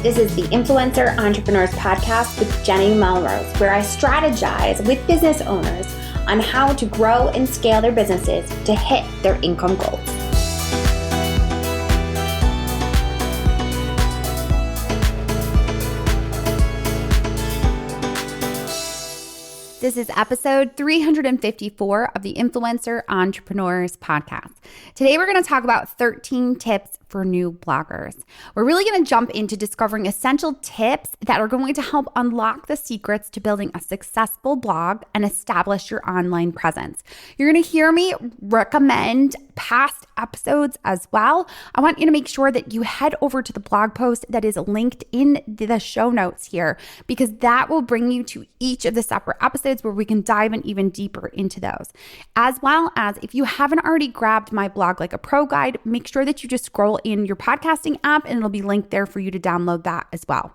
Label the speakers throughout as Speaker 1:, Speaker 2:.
Speaker 1: This is the Influencer Entrepreneurs Podcast with Jenny Melrose, where I strategize with business owners on how to grow and scale their businesses to hit their income goals. This is episode 354 of the Influencer Entrepreneurs Podcast. Today, we're going to talk about 13 tips for new bloggers. We're really going to jump into discovering essential tips that are going to help unlock the secrets to building a successful blog and establish your online presence. You're going to hear me recommend past episodes as well. I want you to make sure that you head over to the blog post that is linked in the show notes here, because that will bring you to each of the separate episodes where we can dive in even deeper into those. As well as, if you haven't already grabbed my Blog Like a Pro guide, make sure that you just scroll in your podcasting app and it'll be linked there for you to download that as well.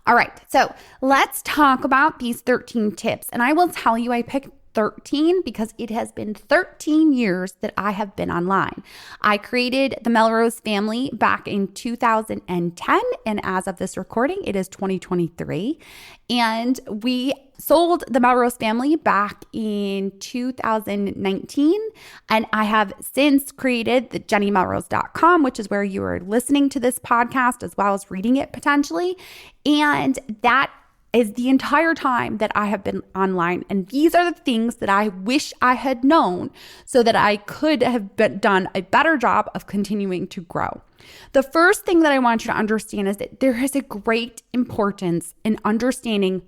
Speaker 1: All right, so let's talk about these 13 tips. And I will tell you, I picked 13 because it has been 13 years that I have been online. I created the Melrose family back in 2010, and as of this recording, it is 2023. And we sold the Melrose family back in 2019, and I have since created the jennymelrose.com, which is where you are listening to this podcast as well as reading it potentially. And that is the entire time that I have been online. And these are the things that I wish I had known so that I could have done a better job of continuing to grow. The first thing that I want you to understand is that there is a great importance in understanding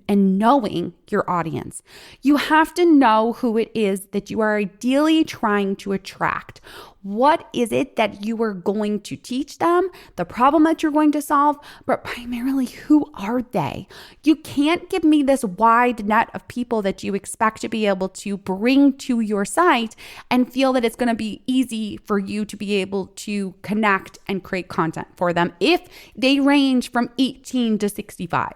Speaker 1: and knowing your audience. You have to know who it is that you are ideally trying to attract. What is it that you are going to teach them, the problem that you're going to solve, but primarily, who are they? You can't give me this wide net of people that you expect to be able to bring to your site and feel that it's going to be easy for you to be able to connect and create content for them if they range from 18 to 65.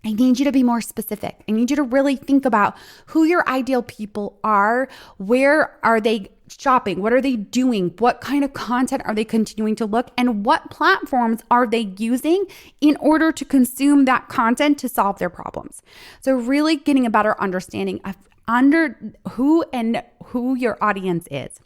Speaker 1: I need you to be more specific. I need you to really think about who your ideal people are. Where are they shopping? What are they doing? What kind of content are they continuing to look? And what platforms are they using in order to consume that content to solve their problems? So really getting a better understanding of who your audience is.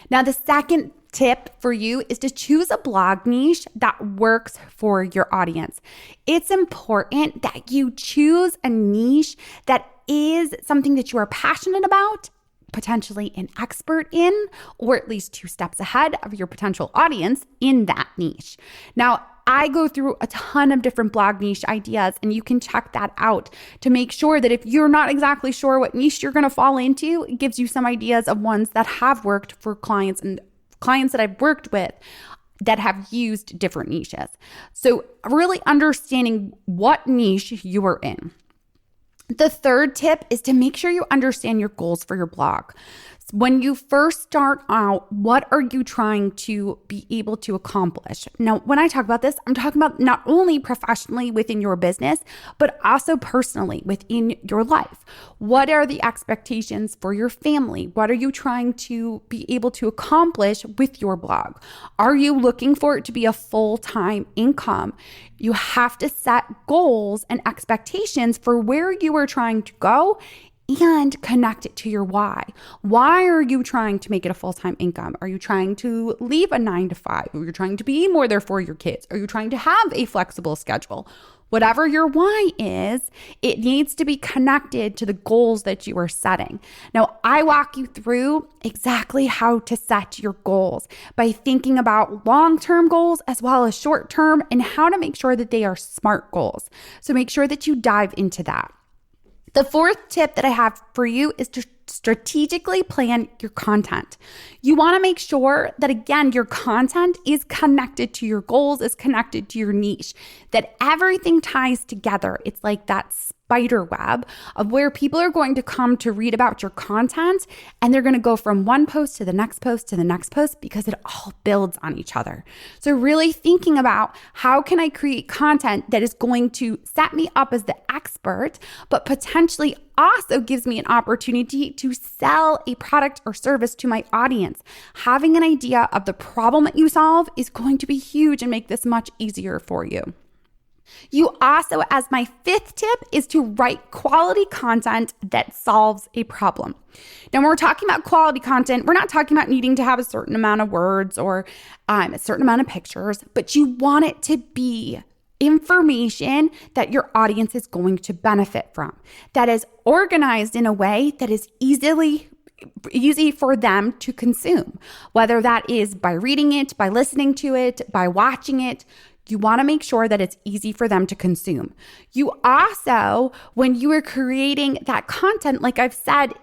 Speaker 1: Now, the second tip for you is to choose a blog niche that works for your audience. It's important that you choose a niche that is something that you are passionate about, potentially an expert in, or at least 2 steps ahead of your potential audience in that niche. Now, I go through a ton of different blog niche ideas, and you can check that out to make sure that if you're not exactly sure what niche you're going to fall into, it gives you some ideas of ones that have worked for clients and clients that I've worked with that have used different niches. So really understanding what niche you are in. The third tip is to make sure you understand your goals for your blog. When you first start out, what are you trying to be able to accomplish? Now, when I talk about this, I'm talking about not only professionally within your business, but also personally within your life. What are the expectations for your family? What are you trying to be able to accomplish with your blog? Are you looking for it to be a full-time income? You have to set goals and expectations for where you are trying to go and connect it to your why. Why are you trying to make it a full-time income? Are you trying to leave a 9-to-5? Are you trying to be more there for your kids? Are you trying to have a flexible schedule? Whatever your why is, it needs to be connected to the goals that you are setting. Now, I walk you through exactly how to set your goals by thinking about long-term goals as well as short-term and how to make sure that they are SMART goals. So make sure that you dive into that. The fourth tip that I have for you is to strategically plan your content. You want to make sure that, again, your content is connected to your goals, is connected to your niche, that everything ties together. It's like that spider web of where people are going to come to read about your content, and they're going to go from one post to the next post to the next post because it all builds on each other. So really thinking about how can I create content that is going to set me up as the expert, but potentially also gives me an opportunity to sell a product or service to my audience. Having an idea of the problem that you solve is going to be huge and make this much easier for you. You also, as my fifth tip, is to write quality content that solves a problem. Now, when we're talking about quality content, we're not talking about needing to have a certain amount of words or a certain amount of pictures, but you want it to be information that your audience is going to benefit from, that is organized in a way that is easy for them to consume, whether that is by reading it, by listening to it, by watching it. You want to make sure that it's easy for them to consume. You also, when you are creating that content, like I've said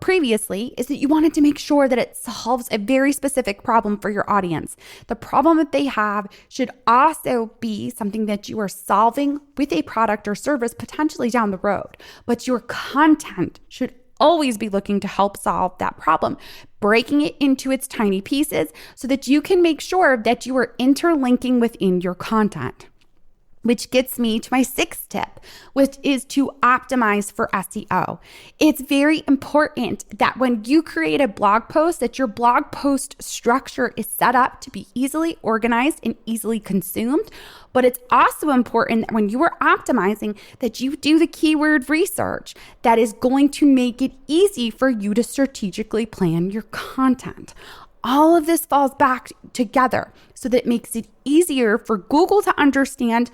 Speaker 1: previously, is that you wanted to make sure that it solves a very specific problem for your audience. The problem that they have should also be something that you are solving with a product or service potentially down the road, but your content should always be looking to help solve that problem, breaking it into its tiny pieces so that you can make sure that you are interlinking within your content. Which gets me to my sixth tip, which is to optimize for SEO. It's very important that when you create a blog post, that your blog post structure is set up to be easily organized and easily consumed. But it's also important that when you are optimizing, that you do the keyword research that is going to make it easy for you to strategically plan your content. All of this falls back together so that it makes it easier for Google to understand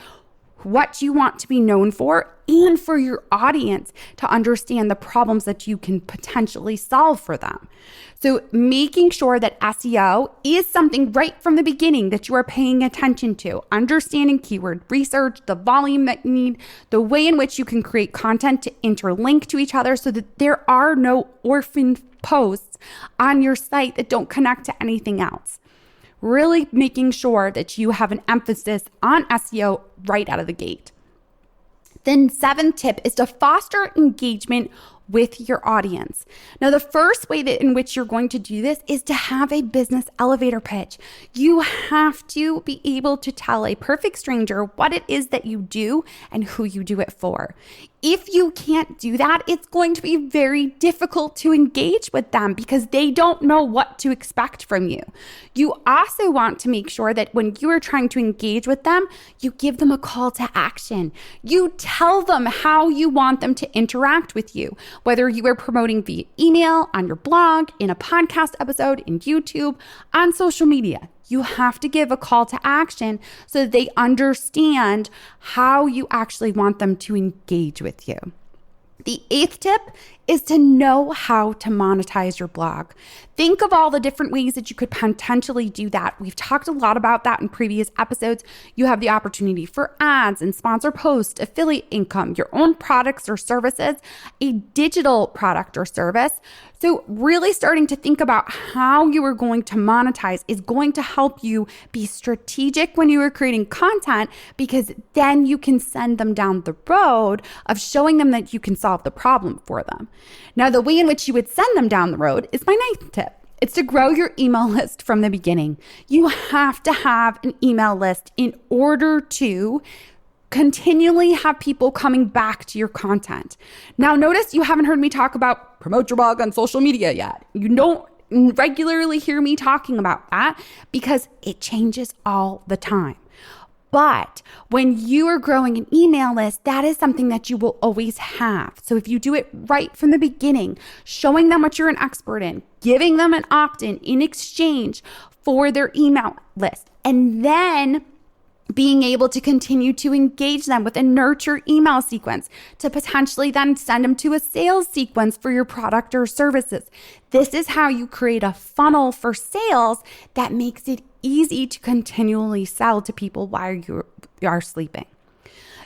Speaker 1: what you want to be known for and for your audience to understand the problems that you can potentially solve for them. So making sure that SEO is something right from the beginning that you are paying attention to, understanding keyword research, the volume that you need, the way in which you can create content to interlink to each other so that there are no orphan posts on your site that don't connect to anything else. Really making sure that you have an emphasis on SEO right out of the gate. Then seventh tip is to foster engagement with your audience. Now, the first way in which you're going to do this is to have a business elevator pitch. You have to be able to tell a perfect stranger what it is that you do and who you do it for. If you can't do that, it's going to be very difficult to engage with them because they don't know what to expect from you. You also want to make sure that when you are trying to engage with them, you give them a call to action. You tell them how you want them to interact with you, whether you are promoting via email, on your blog, in a podcast episode, in YouTube, on social media. You have to give a call to action so that they understand how you actually want them to engage with you. The eighth tip is to know how to monetize your blog. Think of all the different ways that you could potentially do that. We've talked a lot about that in previous episodes. You have the opportunity for ads and sponsor posts, affiliate income, your own products or services, a digital product or service. So really starting to think about how you are going to monetize is going to help you be strategic when you are creating content, because then you can send them down the road of showing them that you can solve the problem for them. Now, the way in which you would send them down the road is my ninth tip. It's to grow your email list from the beginning. You have to have an email list in order to continually have people coming back to your content. Now, notice you haven't heard me talk about promote your blog on social media yet. You don't regularly hear me talking about that because it changes all the time. But when you are growing an email list, that is something that you will always have. So if you do it right from the beginning, showing them what you're an expert in, giving them an opt-in in exchange for their email list, and then being able to continue to engage them with a nurture email sequence to potentially then send them to a sales sequence for your product or services. This is how you create a funnel for sales that makes it easy to continually sell to people while you are sleeping.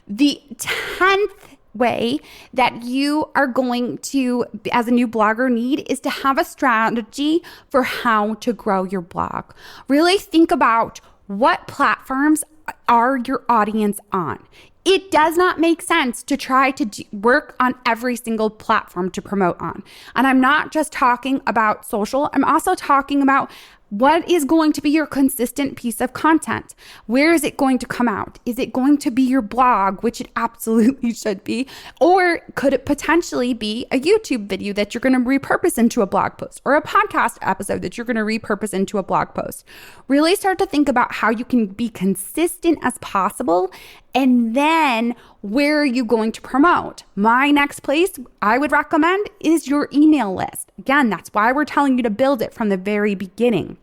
Speaker 1: The 10th way that you are going to, as a new blogger, need is to have a strategy for how to grow your blog. Really think about what platforms are your audience on. It does not make sense to try to work on every single platform to promote on. And I'm not just talking about social, I'm also talking about what is going to be your consistent piece of content? Where is it going to come out? Is it going to be your blog, which it absolutely should be? Or could it potentially be a YouTube video that you're going to repurpose into a blog post, or a podcast episode that you're going to repurpose into a blog post? Really start to think about how you can be consistent as possible And then where are you going to promote? My next place I would recommend is your email list. Again, that's why we're telling you to build it from the very beginning.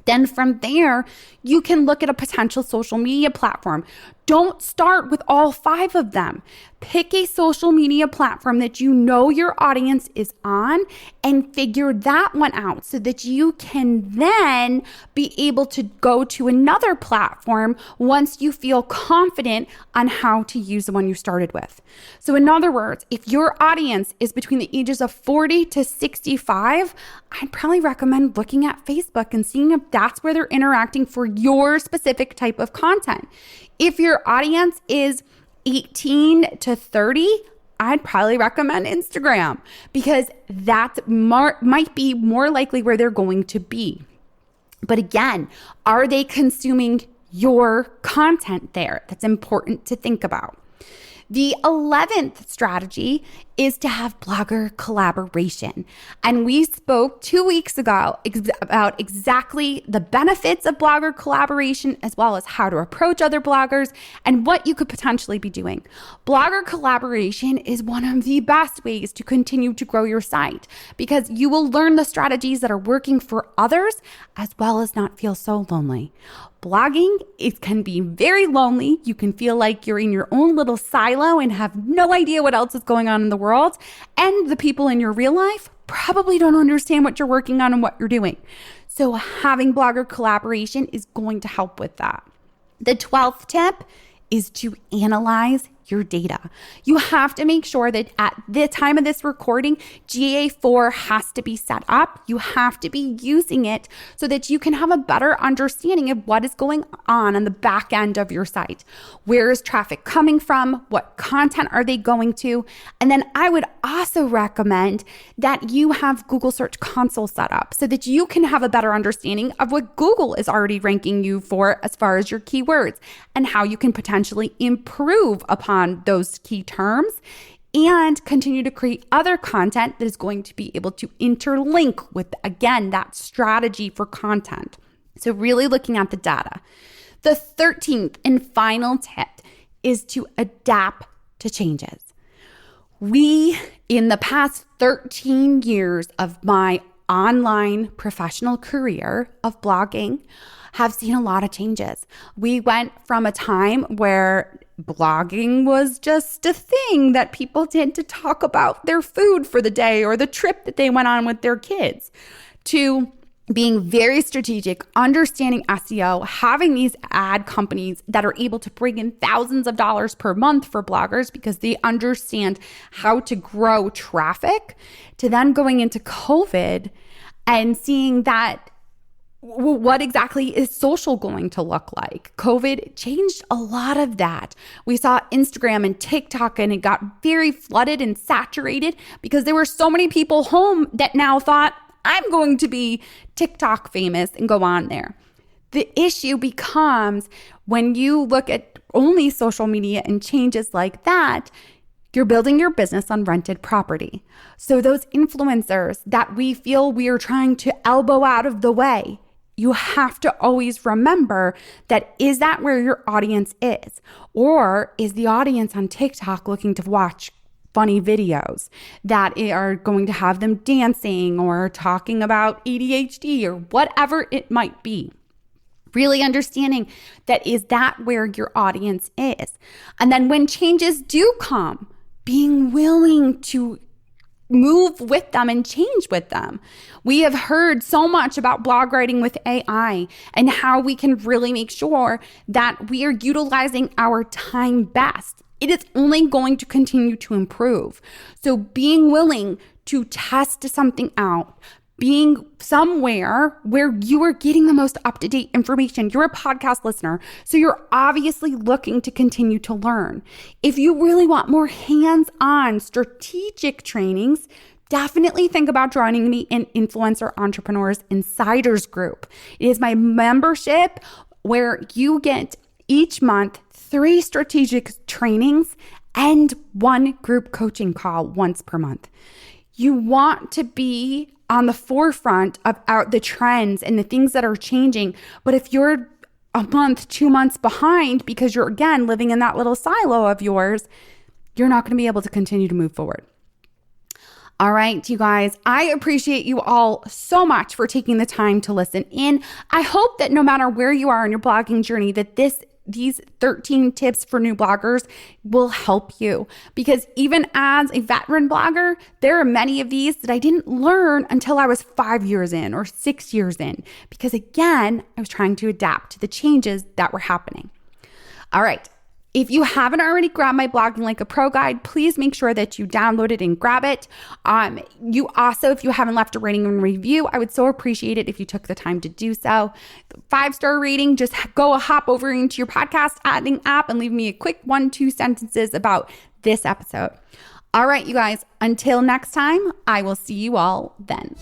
Speaker 1: Then from there, you can look at a potential social media platform. Don't start with all 5 of them. Pick a social media platform that you know your audience is on and figure that one out so that you can then be able to go to another platform once you feel confident on how to use the one you started with. So in other words, if your audience is between the ages of 40 to 65, I'd probably recommend looking at Facebook and seeing if that's where they're interacting for your specific type of content. If your audience is 18 to 30, I'd probably recommend Instagram because that might be more likely where they're going to be. But again, are they consuming your content there? That's important to think about. The 11th strategy is to have blogger collaboration. And we spoke 2 weeks ago about exactly the benefits of blogger collaboration, as well as how to approach other bloggers and what you could potentially be doing. Blogger collaboration is one of the best ways to continue to grow your site because you will learn the strategies that are working for others, as well as not feel so lonely. Blogging, it can be very lonely. You can feel like you're in your own little silo and have no idea what else is going on in the world. And the people in your real life probably don't understand what you're working on and what you're doing. So having blogger collaboration is going to help with that. The 12th tip is to analyze your data. You have to make sure that at the time of this recording, GA4 has to be set up. You have to be using it so that you can have a better understanding of what is going on the back end of your site. Where is traffic coming from? What content are they going to? And then I would also recommend that you have Google Search Console set up so that you can have a better understanding of what Google is already ranking you for as far as your keywords and how you can potentially improve upon those key terms and continue to create other content that is going to be able to interlink with, again, that strategy for content. So really looking at the data. The 13th and final tip is to adapt to changes. We, in the past 13 years of my online professional career of blogging, have seen a lot of changes. We went from a time where blogging was just a thing that people did to talk about their food for the day or the trip that they went on with their kids, to being very strategic, understanding SEO, having these ad companies that are able to bring in thousands of dollars per month for bloggers because they understand how to grow traffic, to then going into COVID and seeing that what exactly is social going to look like? COVID changed a lot of that. We saw Instagram and TikTok and it got very flooded and saturated because there were so many people home that now thought, I'm going to be TikTok famous and go on there. The issue becomes when you look at only social media and changes like that, you're building your business on rented property. So those influencers that we feel we are trying to elbow out of the way, you have to always remember that is that where your audience is? Or is the audience on TikTok looking to watch funny videos that are going to have them dancing or talking about ADHD or whatever it might be? Really understanding that is that where your audience is. And then when changes do come, being willing to move with them and change with them. We have heard so much about blog writing with AI and how we can really make sure that we are utilizing our time best. It is only going to continue to improve. So being willing to test something out, being somewhere where you are getting the most up-to-date information. You're a podcast listener, so you're obviously looking to continue to learn. If you really want more hands-on strategic trainings, definitely think about joining me in Influencer Entrepreneurs Insiders Group. It is my membership where you get each month 3 strategic trainings and 1 group coaching call once per month. You want to be on the forefront of the trends and the things that are changing. But if you're a month, 2 months behind because you're, again, living in that little silo of yours, you're not going to be able to continue to move forward. All right, you guys, I appreciate you all so much for taking the time to listen in. I hope that no matter where you are in your blogging journey, that these 13 tips for new bloggers will help you, because even as a veteran blogger, there are many of these that I didn't learn until I was 5 years in or 6 years in, because again, I was trying to adapt to the changes that were happening. All right. If you haven't already grabbed my Blogging Like a Pro guide, please make sure that you download it and grab it. You also, if you haven't left a rating and review, I would so appreciate it if you took the time to do so. 5-star rating, just hop over into your podcast adding app and leave me a quick 1-2 sentences about this episode. All right, you guys, until next time, I will see you all then.